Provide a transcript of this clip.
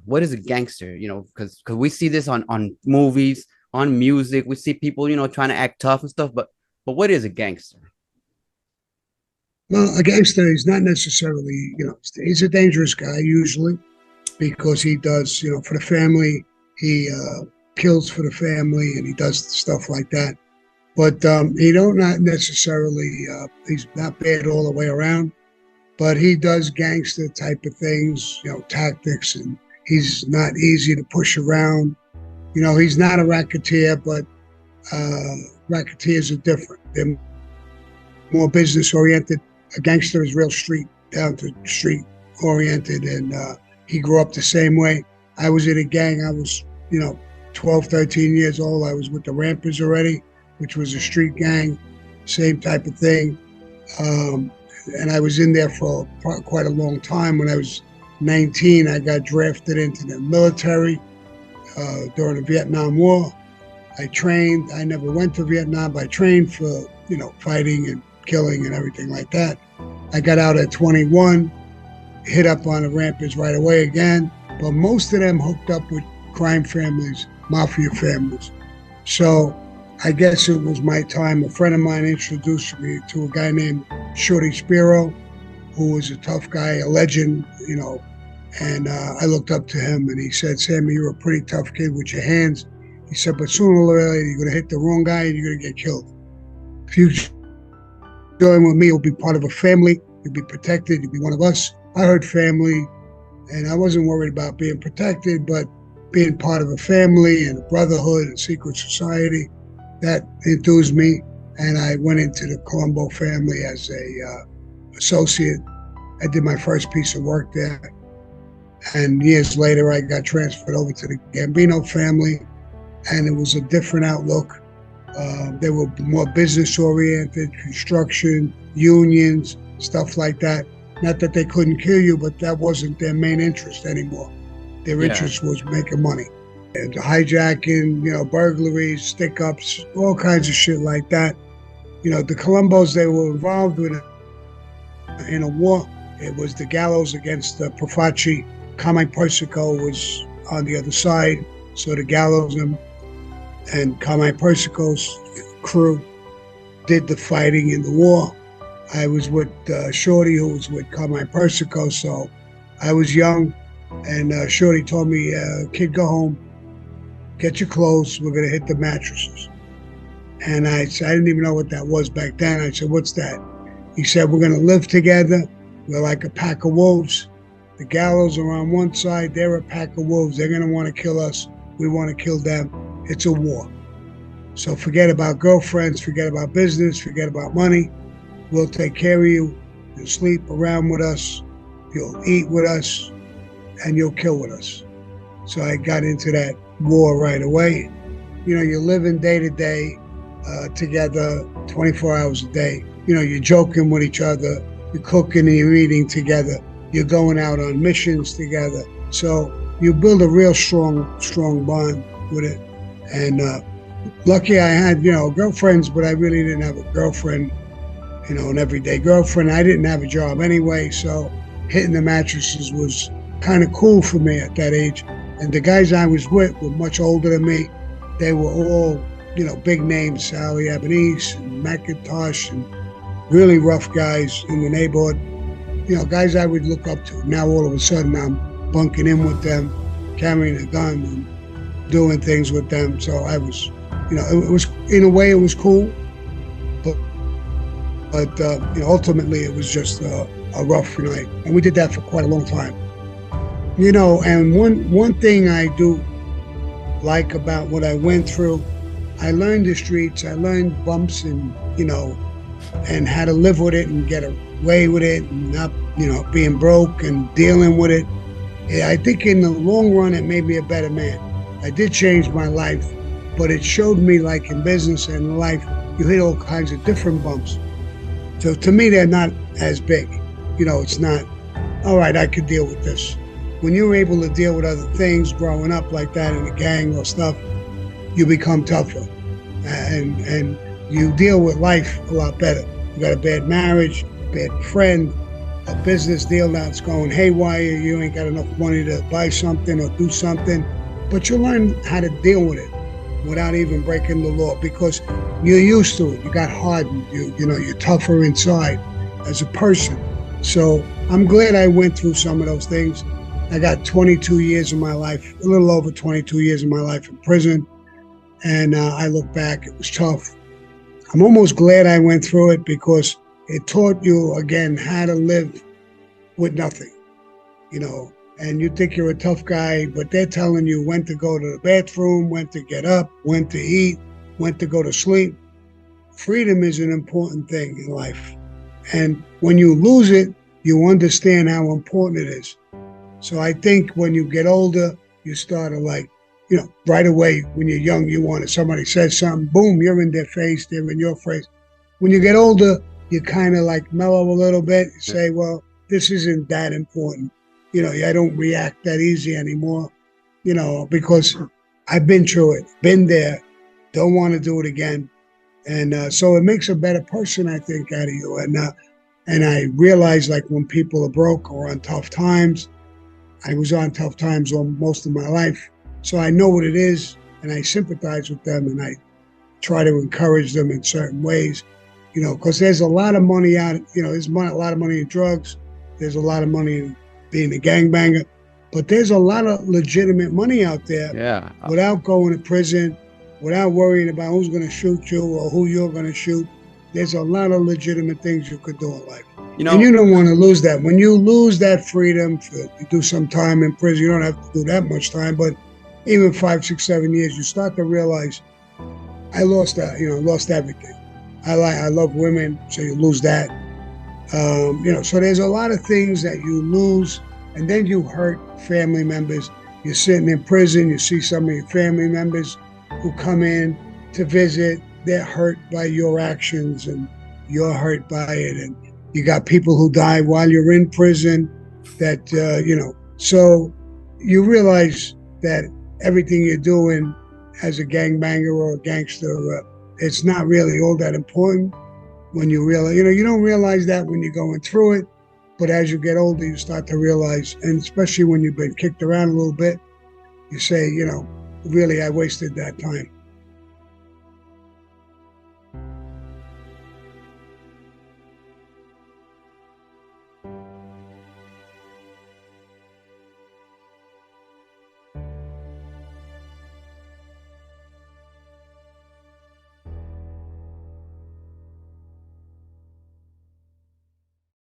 What is a gangster? Because we see this on movies, on music. We see people, trying to act tough and stuff. But what is a gangster? Well, a gangster is not necessarily, he's a dangerous guy usually because he does, for the family. He kills for the family and he does stuff like that. But he don't not necessarily, he's not bad all the way around, but he does gangster type of things, tactics, and he's not easy to push around. He's not a racketeer, but racketeers are different. They're more business oriented. A gangster is real street, down to street oriented, and he grew up the same way. I was in a gang. I was, 12, 13 years old. I was with the Rampers already, which was a street gang, same type of thing. And I was in there for quite a long time. When I was 19, I got drafted into the military during the Vietnam War. I trained. I never went to Vietnam, but I trained for, fighting and killing and everything like that. I got out at 21, hit up on the Rampers right away again, but most of them hooked up with crime families, mafia families. So I guess it was my time. A friend of mine introduced me to a guy named Shorty Spiro, who was a tough guy, a legend, and I looked up to him and he said, "Sammy, you're a pretty tough kid with your hands." He said, "But sooner or later, you're going to hit the wrong guy and you're going to get killed. If you join with me, you'll be part of a family, you'll be protected, you'll be one of us." I heard family, and I wasn't worried about being protected, but being part of a family and a brotherhood and secret society, that enthused me. And I went into the Colombo family as a associate. I did my first piece of work there. And years later, I got transferred over to the Gambino family, and it was a different outlook. They were more business-oriented, construction, unions, stuff like that. Not that they couldn't kill you, but that wasn't their main interest anymore. Their interest was making money. And hijacking, burglaries, stick-ups, all kinds of shit like that. The Colombos, they were involved in a war. It was the gallows against the Profaci. Carmine Persico was on the other side, so the gallows and Carmine Persico's crew did the fighting in the war. I was with Shorty, who was with Carmine Persico, so I was young, and Shorty told me, "Kid, go home, get your clothes, we're gonna hit the mattresses." And I said, I didn't even know what that was back then. I said, "What's that?" He said, "We're gonna live together, we're like a pack of wolves. The gallows are on one side, they're a pack of wolves, they're gonna wanna kill us, we wanna kill them. It's a war. So forget about girlfriends, forget about business, forget about money. We'll take care of you. You'll sleep around with us, you'll eat with us, and you'll kill with us." So I got into that war right away. You're living day to day together, 24 hours a day. You're joking with each other, you're cooking and you're eating together, you're going out on missions together. So you build a real strong bond with it. And lucky I had, girlfriends, but I really didn't have a girlfriend, an everyday girlfriend. I didn't have a job anyway, so hitting the mattresses was kind of cool for me at that age. And the guys I was with were much older than me. They were all, big names, Sally Abanese and McIntosh, and really rough guys in the neighborhood. Guys I would look up to. Now all of a sudden I'm bunking in with them, carrying a gun and doing things with them. So I was, it was, in a way it was cool, but ultimately it was just a rough night. And we did that for quite a long time. And one thing I do like about what I went through, I learned the streets, I learned bumps and, and how to live with it and get away with it and not, being broke and dealing with it. I think in the long run, it made me a better man. I did change my life, but it showed me, like in business and in life, you hit all kinds of different bumps. So to me, they're not as big. It's not, all right, I could deal with this. When you're able to deal with other things growing up like that in a gang or stuff, you become tougher and you deal with life a lot better. You got a bad marriage, bad friend, a business deal that's going haywire, you ain't got enough money to buy something or do something, but you learn how to deal with it without even breaking the law because you're used to it. You got hardened. You're tougher inside as a person. So I'm glad I went through some of those things. I got 22 years of my life, a little over 22 years of my life in prison. And I look back, it was tough. I'm almost glad I went through it because it taught you, again, how to live with nothing, and you think you're a tough guy, but they're telling you when to go to the bathroom, when to get up, when to eat, when to go to sleep. Freedom is an important thing in life. And when you lose it, you understand how important it is. So I think when you get older, you start to right away when you're young, you want to, somebody says something, boom, you're in their face, they're in your face. When you get older, you kind of mellow a little bit, you say, well, this isn't that important. I don't react that easy anymore, because I've been through it, been there, don't want to do it again. And so it makes a better person, I think, out of you. And I realize when people are broke or on tough times, I was on tough times most of my life. So I know what it is and I sympathize with them and I try to encourage them in certain ways, because there's a lot of money out, there's a lot of money in drugs. There's a lot of money in being a gangbanger, but there's a lot of legitimate money out there without going to prison, without worrying about who's going to shoot you or who you're going to shoot. There's a lot of legitimate things you could do in life. And you don't want to lose that. When you lose that freedom, you do some time in prison, you don't have to do that much time, but even 5, 6, 7 years, you start to realize, I lost that, lost everything. I love women, so you lose that. So there's a lot of things that you lose, and then you hurt family members. You're sitting in prison, you see some of your family members who come in to visit, they're hurt by your actions and you're hurt by it. And you got people who die while you're in prison that, so you realize that everything you're doing as a gangbanger or a gangster, it's not really all that important. When you realize, you don't realize that when you're going through it, but as you get older, you start to realize, and especially when you've been kicked around a little bit, you say, really, I wasted that time.